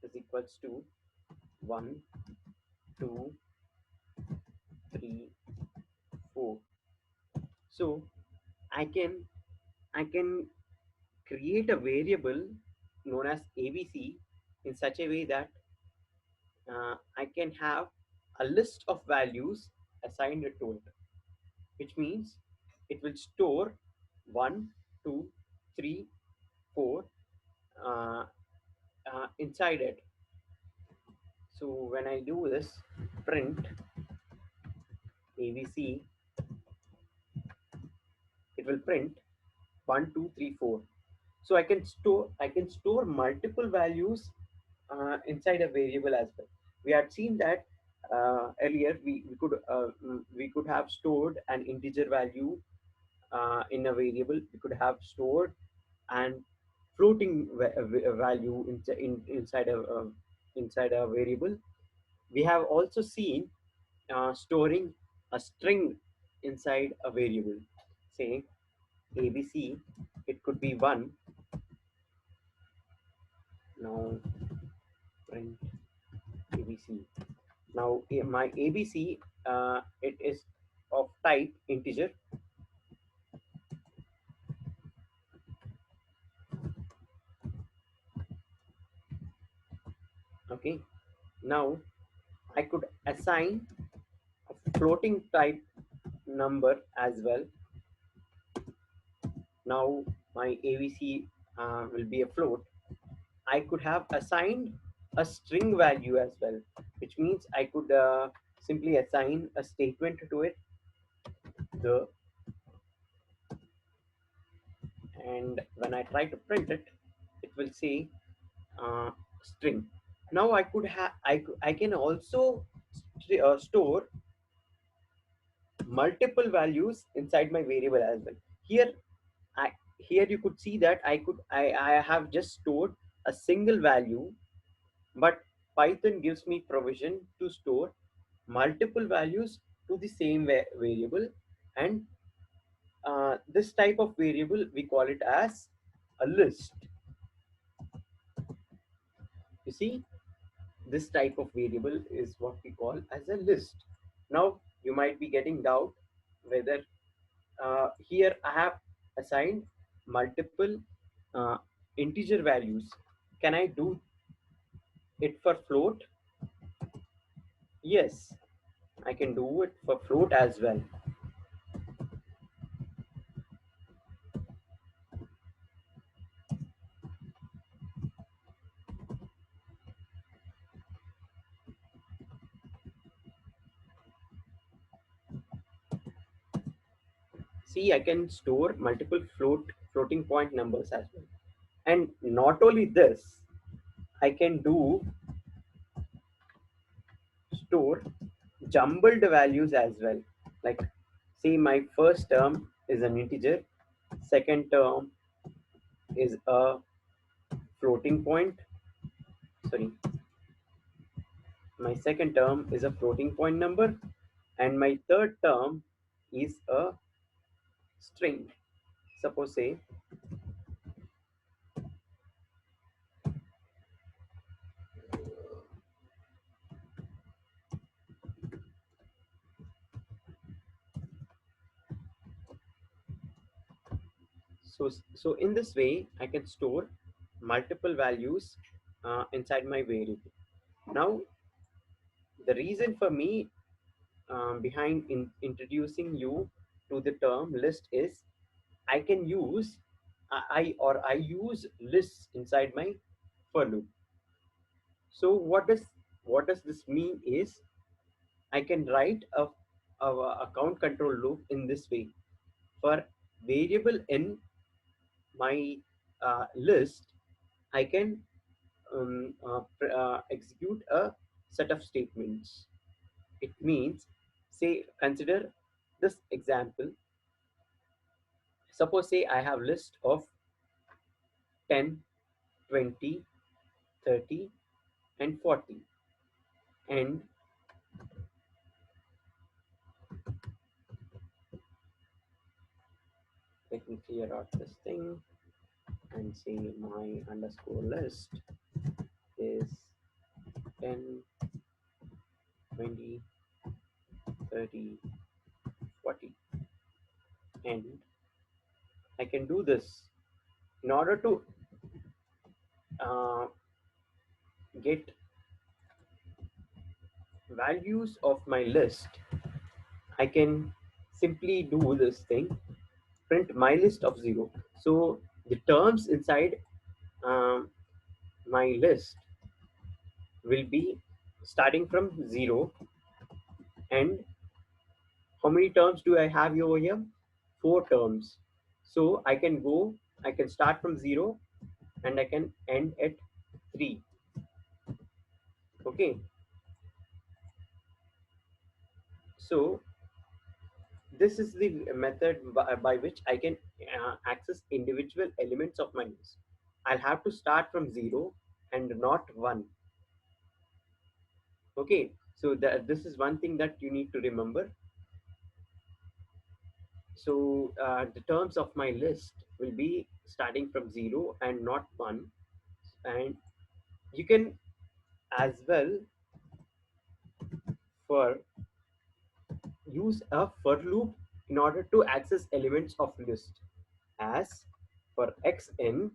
is equals to 1, 2, 3, 4. So I can I can create a variable known as ABC in such a way that I can have a list of values assigned to it, which means it will store 1, 2, 3, 4 uh, inside it. So when I do this print ABC, it will print 1, 2, 3, 4. So I can store multiple values inside a variable as well. We had seen that earlier we could have stored an integer value in a variable. We could have stored an floating value inside a variable. We have also seen storing a string inside a variable. Say ABC, it could be 1. Now print ABC. Now my ABC, it is of type integer. Okay. Now I could assign a floating type number as well. Now my ABC will be a float. I could have assigned a string value as well, which means I could simply assign a statement to it, the and when I try to print it, it will say string. Now I could have I can also store multiple values inside my variable as well. Here I here you could see that I have just stored a single value, but Python gives me provision to store multiple values to the same variable, and this type of variable we call it as a list. You see, this type of variable is what we call as a list. Now you might be getting doubt whether here I have assigned multiple uh, integer values. Can I do it for float? Yes, I can do it for float as well. See, I can store multiple floating point numbers as well. And not only this, I can do store jumbled values as well. Like say my first term is an integer, second term is a floating point. Sorry, my second term is a floating point number, and my third term is a string. Suppose say so in this way I can store multiple values inside my variable. Now the reason for me behind introducing you to the term list is I can use I use lists inside my for loop. So what does this mean is I can write a count control loop in this way. For variable in my list, I can execute a set of statements. It means, say, consider this example. Suppose say I have list of 10, 20, 30, and 40. And let me clear out this thing and say my underscore list is 10, 20, 30, 40. And I can do this in order to uh, get values of my list. I can simply do this thing, print my list of 0. So the terms inside my list will be starting from 0. And how many terms do I have over here? 4 terms. So I can start from 0 and I can end at 3. Okay. So this is the method by which I can access individual elements of my list. I'll have to start from 0 and not 1. Okay, so this is one thing that you need to remember. So the terms of my list will be starting from 0 and not 1. And you can as well for use a for loop in order to access elements of list, as for x in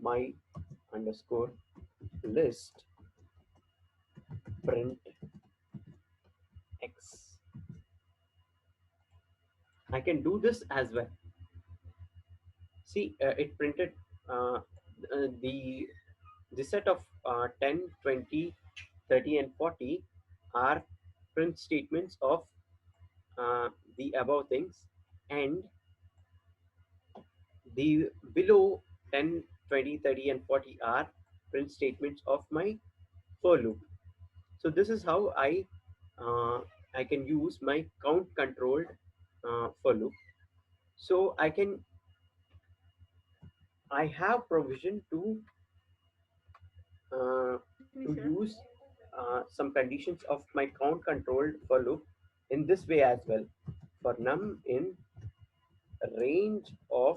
my underscore list print x. I can do this as well. See, it printed the set of 10, 20, 30, and 40 are print statements of the above things, and the below 10, 20, 30, and 40 are print statements of my for loop. So this is how uh, I can use my count controlled for loop. So I have provision uh, to use some conditions of my count controlled for loop in this way as well. For num in range of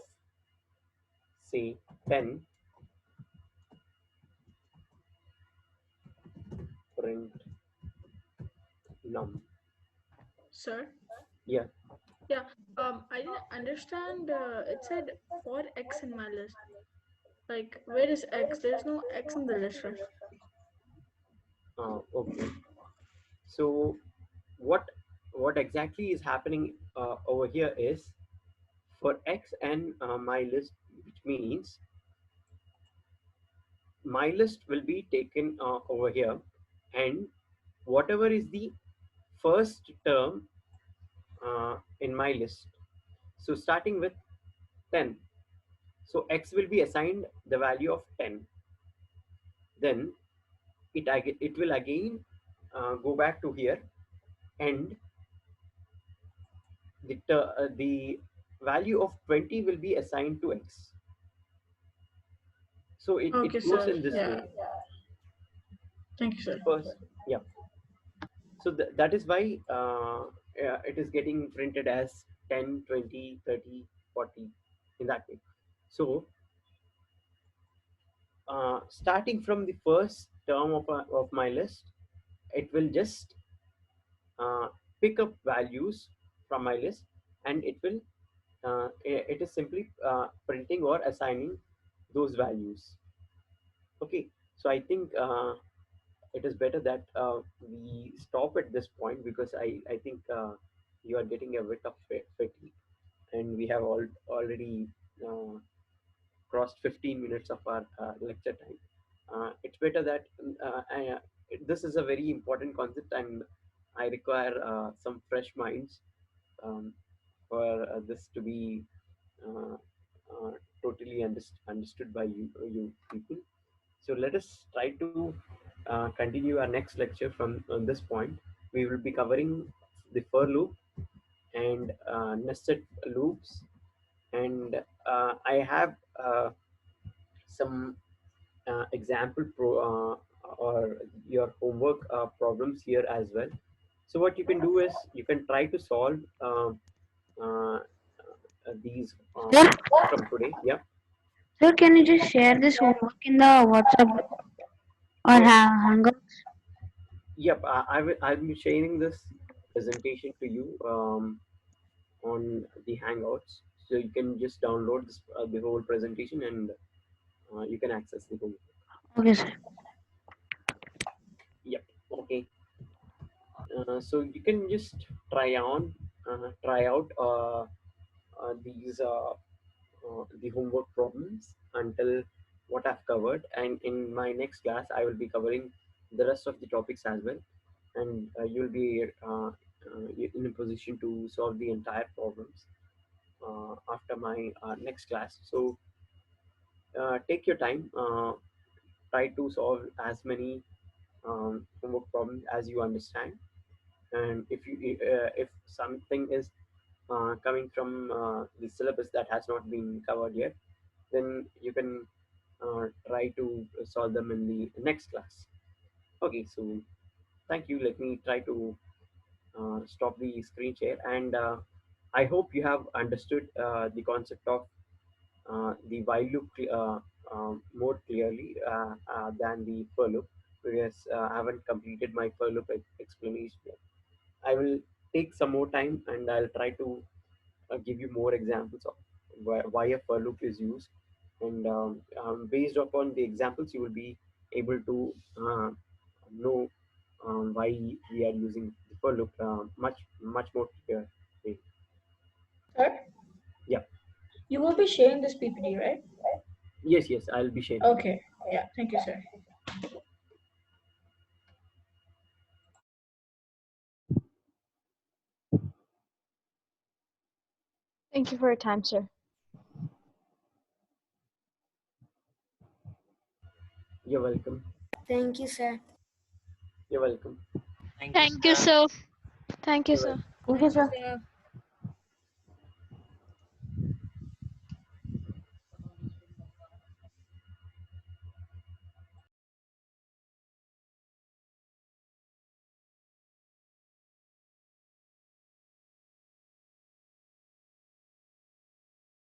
say 10, print num. Sir? Yeah. Yeah. I didn't understand. It said for X in my list. Like, where is X? There's no X in the list, right? Okay. So what exactly is happening over here is for x and my list, which means my list will be taken over here, and whatever is the first term in my list, so starting with 10, so x will be assigned the value of 10. Then it will again go back to here, and the value of 20 will be assigned to x. So it Okay, goes sir. in this Yeah. way. Thank you, sir. First, yeah. So that is why it is getting printed as 10, 20, 30, 40 in that way. So starting from the first term of my list, it will just uh, pick up values from my list, and it is simply printing or assigning those values. Okay, so I think it is better that we stop at this point, because I think you are getting a bit of fatigue, and we have already uh, crossed 15 minutes of our lecture time. It's better that this is a very important concept, and I require some fresh minds um, for this to be uh, uh, totally understood by you people. So let us try to continue our next lecture from this point. We will be covering the for loop and nested loops, and I have some example or your homework problems here as well. So what you can do is you can try to solve these Sir, from today. Yeah. sir, can you just share this homework in the WhatsApp group or Sure. Hangout? Yep. I'll be sharing this presentation to you on the Hangouts, so you can just download the whole presentation, and you can access the whole. Okay, sir. Yep. Okay. So you can just try out these the homework problems until what I've covered, and in my next class I will be covering the rest of the topics as well, and you'll be in a position to solve the entire problems after my next class. So take your time, try to solve as many homework problems as you understand, and if something is coming from the syllabus that has not been covered yet, then you can try to solve them in the next class. Okay, so thank you. Let me try to stop the screen share, and I hope you have understood the concept of the while loop more clearly than the for loop, because I haven't completed my for loop explanation yet. I will take some more time, and I'll try to give you more examples of why a for loop is used, and based upon the examples you will be able to know why we are using the for loop much more clear way. Sir, Yeah. you will be sharing this PPT, right? Yes, I'll be sharing. Okay. Yeah. Thank you, sir. Thank you for your time, sir. You're welcome. Thank you, sir. You're welcome. Thank you, Thank you, sir. sir. Thank you, You're sir. welcome. Thank you, Thank you, sir. sir.